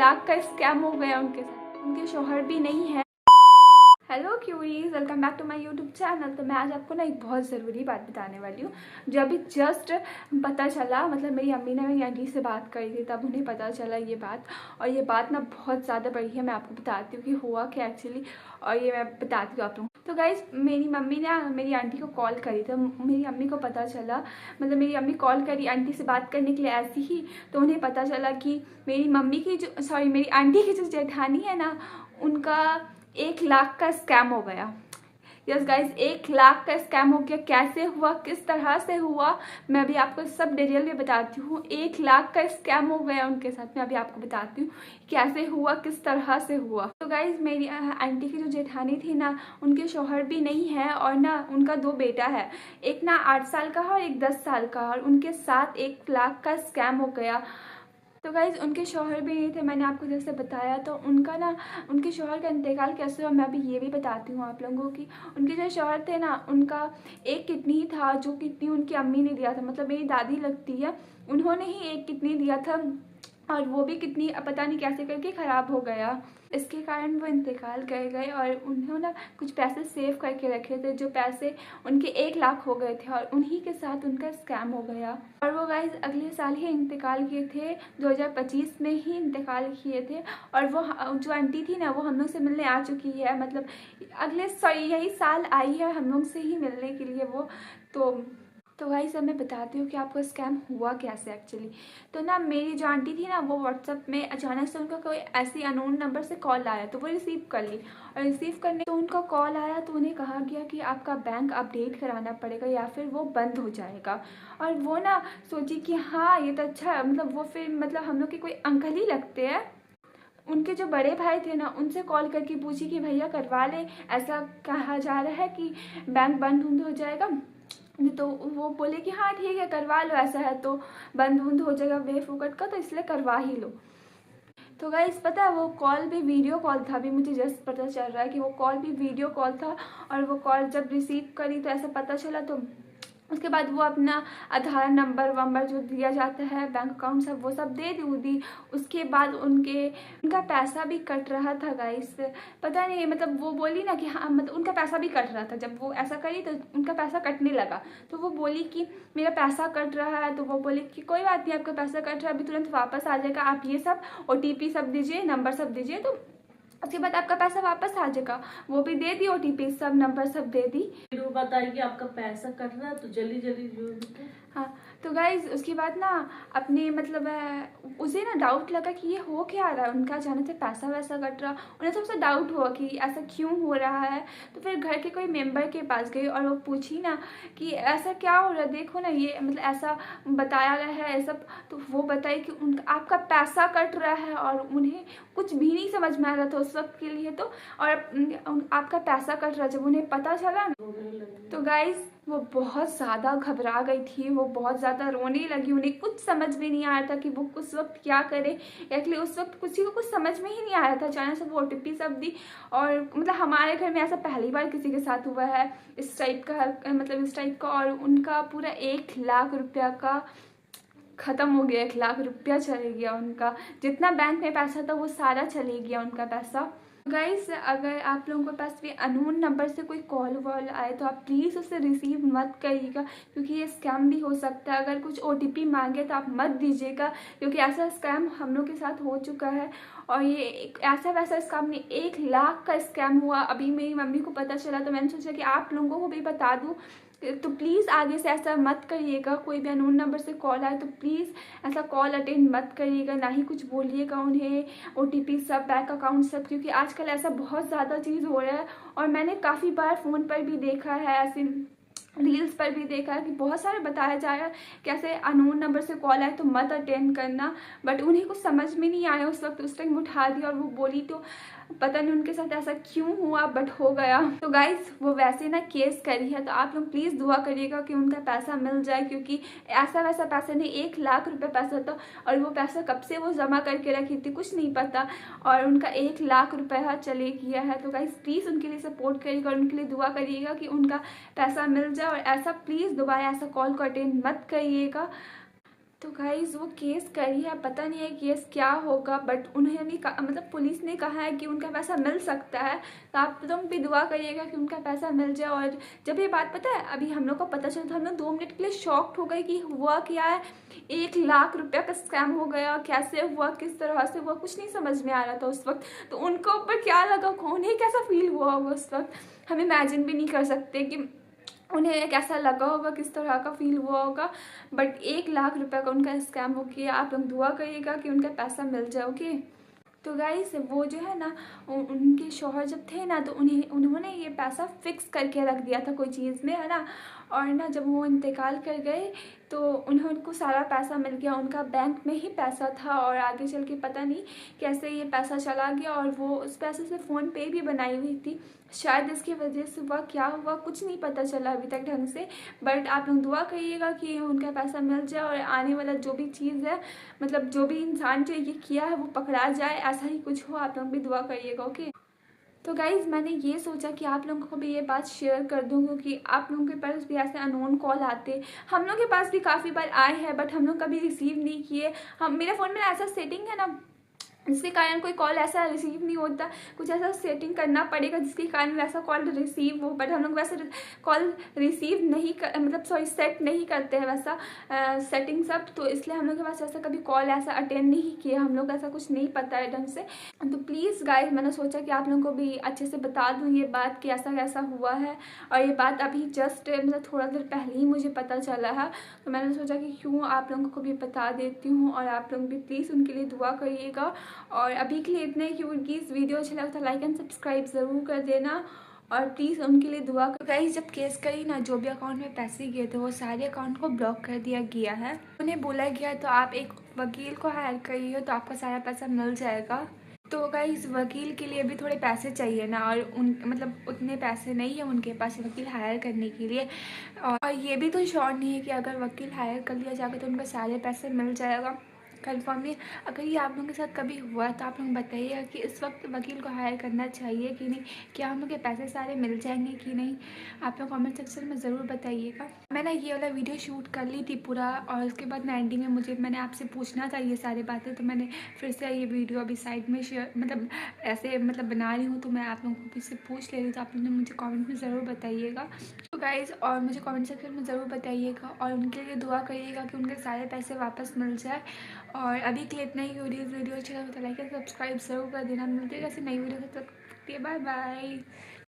लाख का स्कैम हो गया उनके साथ। उनके शौहर भी नहीं है। Hello curious, welcome back to my YouTube channel. तो मैं आज आपको ना एक बहुत ज़रूरी बात बताने वाली हूँ जो अभी जस्ट पता चला। मतलब मेरी अम्मी ने मेरी आंटी से बात करी थी, तब उन्हें पता चला ये बात। और ये बात ना बहुत ज़्यादा बड़ी है। मैं आपको बताती हूँ कि हुआ क्या एक्चुअली, और ये मैं बताती हूँ आप लोगों को। तो गाइज, मेरी मम्मी ने मेरी आंटी को कॉल करी, तो मेरी अम्मी को पता चला, मतलब मेरी अम्मी कॉल करी आंटी से बात करने के लिए ऐसे ही। तो उन्हें पता चला कि मेरी आंटी की जो जेठानी है ना, उनका 1 लाख का स्कैम हो गया। यस गाइज, 1 लाख का स्कैम हो गया। कैसे हुआ, किस तरह से हुआ, मैं अभी आपको सब डिटेल में बताती हूँ। 1 लाख का स्कैम हो गया उनके साथ। मैं अभी आपको बताती हूँ कैसे हुआ, किस तरह से हुआ। तो गाइज, मेरी आंटी की जो जेठानी थी ना, उनके शौहर भी नहीं है, और ना उनका 2 बेटा है। एक ना 8 साल का है और एक 10 साल का, और उनके साथ 1 लाख का स्कैम हो गया। तो गाइज, उनके शौहर भी नहीं थे, मैंने आपको जैसे बताया। तो उनके शौहर का इंतकाल कैसे हुआ, मैं अभी ये भी बताती हूँ आप लोगों की। उनके जो शौहर थे ना, उनका एक किडनी ही था, जो किडनी उनकी अम्मी ने दिया था, मतलब मेरी दादी लगती है, उन्होंने ही एक किडनी दिया था। और वो भी किडनी पता नहीं कैसे करके ख़राब हो गया। इसके कारण वो इंतकाल कर गए, और उन्होंने कुछ पैसे सेव करके रखे थे, जो पैसे उनके 1 लाख हो गए थे, और उन्हीं के साथ उनका स्कैम हो गया। और वो गाइज अगले साल ही इंतकाल किए थे, 2025 में ही इंतकाल किए थे। और वो जो आंटी थी ना, वो हम लोग से मिलने आ चुकी है, मतलब यही साल आई है हम लोग से ही मिलने के लिए वो। तो गाइस, अब मैं बताती हूँ कि आपको स्कैम हुआ कैसे एक्चुअली। तो ना, मेरी जो आंटी थी ना, वो व्हाट्सएप में अचानक से उनका कोई ऐसी अननोन नंबर से कॉल आया, तो वो रिसीव कर ली। और रिसीव करने तो उनका कॉल आया, तो उन्हें कहा गया कि आपका बैंक अपडेट कराना पड़ेगा या फिर वो बंद हो जाएगा। और वो ना सोची कि हाँ, ये तो अच्छा है। मतलब वो फिर हम लोग के कोई अंकल ही लगते हैं। उनके जो बड़े भाई थे ना, उनसे कॉल करके पूछी कि भैया करवा ले, ऐसा कहा जा रहा है कि बैंक बंद हो जाएगा। तो वो बोले कि हाँ ठीक है, करवा लो, ऐसा है तो बंद हो जाएगा बेफुकट का, तो इसलिए करवा ही लो। तो गाइस, पता है वो कॉल भी वीडियो कॉल था। अभी मुझे जस्ट पता चल रहा है कि वो कॉल भी वीडियो कॉल था। और वो कॉल जब रिसीव करी तो ऐसा पता चला, तो उसके बाद वो अपना आधार नंबर वंबर जो दिया जाता है, बैंक अकाउंट सब, वो सब दे दी। उसके बाद उनका पैसा भी कट रहा था गाइस। पता नहीं, मतलब वो बोली ना कि हाँ, मतलब उनका पैसा भी कट रहा था। जब वो ऐसा करी तो उनका पैसा कटने लगा। तो वो बोली कि मेरा पैसा कट रहा है। तो वो बोली कि कोई बात नहीं, आपका पैसा कट रहा है, अभी तुरंत वापस आ जाएगा, आप ये सब OTP सब दीजिए, नंबर सब दीजिए, तो उसके बाद आपका पैसा वापस आ जाएगा। वो भी दे दी, OTP सब, नंबर सब दे दी। फिर वो बताइए आपका पैसा कट रहा है, तो जल्दी जल्दी जो। हाँ, तो गाइज उसके बाद ना अपने उसे ना डाउट लगा कि ये हो क्या रहा है, उनका अचानक से पैसा वैसा कट रहा। उन्हें सबसे डाउट हुआ कि ऐसा क्यों हो रहा है। तो फिर घर के कोई मेंबर के पास गई और वो पूछी ना कि ऐसा क्या हो रहा है, देखो ना, ये ऐसा बताया गया है सब। तो वो बताई कि उनका आपका पैसा कट रहा है, और उन्हें कुछ भी नहीं समझ में आ रहा था उस वक्त के लिए। तो और आपका पैसा कट रहा है, जब उन्हें पता चला ना, तो गाइज वो बहुत ज़्यादा घबरा गई थी। वो बहुत ज़्यादा रोने लगी। उन्हें कुछ समझ में नहीं आ रहा था कि वो उस वक्त क्या करे। एक्चुअली उस वक्त किसी को कुछ समझ में ही नहीं आ रहा था। अचानक से वो OTP सब दी, और हमारे घर में ऐसा पहली बार किसी के साथ हुआ है इस टाइप का। और उनका पूरा 1 लाख रुपया का ख़त्म हो गया। 1 लाख रुपया चले गया उनका। जितना बैंक में पैसा था वो सारा चले गया उनका पैसा। गाइस, अगर आप लोगों के पास भी अननोन नंबर से कोई कॉल वॉल आए, तो आप प्लीज़ उसे रिसीव मत करिएगा, क्योंकि ये स्कैम भी हो सकता है। अगर कुछ OTP मांगे तो आप मत दीजिएगा, क्योंकि ऐसा स्कैम हम लोग के साथ हो चुका है। और ये ऐसा वैसा स्कैम नहीं, 1 लाख का स्कैम हुआ। अभी मेरी मम्मी को पता चला, तो मैंने सोचा कि आप लोगों को भी बता दूँ। तो प्लीज़ आगे से ऐसा मत करिएगा। कोई भी अननोन नंबर से कॉल आए तो प्लीज़ ऐसा कॉल अटेंड मत करिएगा, ना ही कुछ बोलिएगा उन्हें। OTP सब, बैंक अकाउंट सब, क्योंकि आजकल ऐसा बहुत ज़्यादा चीज़ हो रहा है। और मैंने काफ़ी बार फ़ोन पर भी देखा है, ऐसे रील्स पर भी देखा है कि बहुत सारे बताया जा रहा है कैसे अननोन नंबर से कॉल आए तो मत अटेंड करना। बट उन्हें कुछ समझ में नहीं आया उस वक्त। उस टाइम उठा दिया, और वो बोली, तो पता नहीं उनके साथ ऐसा क्यों हुआ, बट हो गया। तो गाइस, वो वैसे ना केस करी है, तो आप लोग प्लीज़ दुआ करिएगा कि उनका पैसा मिल जाए, क्योंकि ऐसा वैसा पैसा नहीं, 1 लाख रुपये पैसा था। और वो पैसा कब से वो जमा करके रखी थी कुछ नहीं पता, और उनका 1 लाख रुपया चले गया है। तो गाइस, प्लीज़ उनके लिए सपोर्ट करिएगा और उनके लिए दुआ करिएगा कि उनका पैसा मिल जाए। और ऐसा प्लीज़ दोबारा ऐसा कॉल को अटेंड मत करिएगा। तो गाइज वो केस करी है, पता नहीं है केस क्या होगा, बट उन्होंने मतलब पुलिस ने कहा है कि उनका पैसा मिल सकता है। तो आप तुम भी दुआ करिएगा कि उनका पैसा मिल जाए। और जब ये बात पता है अभी हम लोग को पता चला तो हम लोग 2 मिनट के लिए शॉक्ड हो गए कि हुआ क्या है। 1 लाख रुपये का स्कैम हो गया, कैसे हुआ, किस तरह से हुआ, कुछ नहीं समझ में आ रहा था उस वक्त। तो उनके ऊपर क्या लगा, उन्हें कैसा फील हुआ होगा उस वक्त, हम इमेजिन भी नहीं कर सकते कि उन्हें कैसा लगा होगा, किस तरह का फील हुआ होगा। बट 1 लाख रुपए का उनका स्कैम हो गया। आप लोग दुआ करिएगा कि उनका पैसा मिल जाए। ओके, तो गाइस वो जो है ना, उनके शौहर जब थे ना तो उन्होंने ये पैसा फिक्स करके रख दिया था कोई चीज़ में, है ना। और ना जब वो इंतकाल कर गए तो उनको सारा पैसा मिल गया, उनका बैंक में ही पैसा था। और आगे चल के पता नहीं कैसे ये पैसा चला गया। और वो उस पैसे से फ़ोन पे भी बनाई हुई थी, शायद इसकी वजह से हुआ, क्या हुआ कुछ नहीं पता चला अभी तक ढंग से। बट आप लोग दुआ करिएगा कि उनका पैसा मिल जाए और आने वाला जो भी चीज़ है, मतलब जो भी इंसान जो ये किया है वो पकड़ा जाए, ऐसा ही कुछ हो। आप लोग भी दुआ करिएगा। ओके, तो गाइज़ मैंने ये सोचा कि आप लोगों को भी ये बात शेयर कर दूँ, क्योंकि आप लोगों के पास भी ऐसे अननोन कॉल आते, हम लोग के पास भी काफ़ी बार आए हैं, बट हम लोग कभी रिसीव नहीं किए। हम मेरे फ़ोन में ऐसा सेटिंग है ना जिसके कारण कोई कॉल ऐसा रिसीव नहीं होता, कुछ ऐसा सेटिंग करना पड़ेगा जिसके कारण वैसा कॉल रिसीव हो। बट हम लोग वैसे कॉल रिसीव नहीं कर, मतलब सॉरी सेट नहीं करते हैं वैसा सेटिंग सब, तो इसलिए हम लोग के पास ऐसा कभी कॉल ऐसा अटेंड नहीं किया, हम लोग ऐसा कुछ नहीं पता है ढंग से। तो प्लीज़ गाइस मैंने सोचा कि आप लोगों को भी अच्छे से बता दूँ ये बात कि ऐसा कैसा हुआ है। और ये बात अभी जस्ट मतलब थोड़ा देर पहले ही मुझे पता चला है, तो मैंने सोचा कि क्यों आप लोगों को भी बता देती हूँ। और आप लोग भी प्लीज़ उनके लिए दुआ करिएगा। और अभी के लिए इतना ही कि उनकी इस वीडियो अच्छा लगा तो लाइक एंड सब्सक्राइब ज़रूर कर देना। और प्लीज़ उनके लिए दुआ कर। गाइस जब केस करी ना, जो भी अकाउंट में पैसे गए थे वो सारे अकाउंट को ब्लॉक कर दिया गया है। उन्हें बोला गया तो आप एक वकील को हायर करिए तो आपका सारा पैसा मिल जाएगा। तो गाइस वकील के लिए भी थोड़े पैसे चाहिए ना, और उन मतलब उतने पैसे नहीं है उनके पास वकील हायर करने के लिए। और ये भी तो श्योर नहीं है कि अगर वकील हायर कर लिया जाएगा तो उनको सारे पैसे मिल जाएगा कन्फर्म नहीं। अगर ये आप लोगों के साथ कभी हुआ तो आप लोग बताइएगा कि इस वक्त वकील को हायर करना चाहिए कि नहीं, क्या हम लोग के पैसे सारे मिल जाएंगे कि नहीं। आप लोग कमेंट सेक्शन में ज़रूर बताइएगा। मैंने ये वाला वीडियो शूट कर ली थी पूरा, और उसके बाद ना एंडिंग में मैंने आपसे पूछना था ये सारी बातें, तो मैंने फिर से ये वीडियो अभी साइड में शेयर मतलब ऐसे मतलब बना रही हूँ, तो मैं आप लोगों को फिर से पूछ ले रही हूँ। तो आप लोग मुझे कॉमेंट में ज़रूर बताइएगा। तो गाइज़ और मुझे कमेंट सेक्शन में ज़रूर बताइएगा और उनके लिए दुआ करिएगा कि उनके सारे पैसे वापस मिल जाए। और अभी के लिए इतना ही। वीडियो अच्छा लगा तो लाइक एंड सब्सक्राइब ज़रूर कर देना। मिलते हैं ऐसे नई वीडियो, तब तक बाय बाय।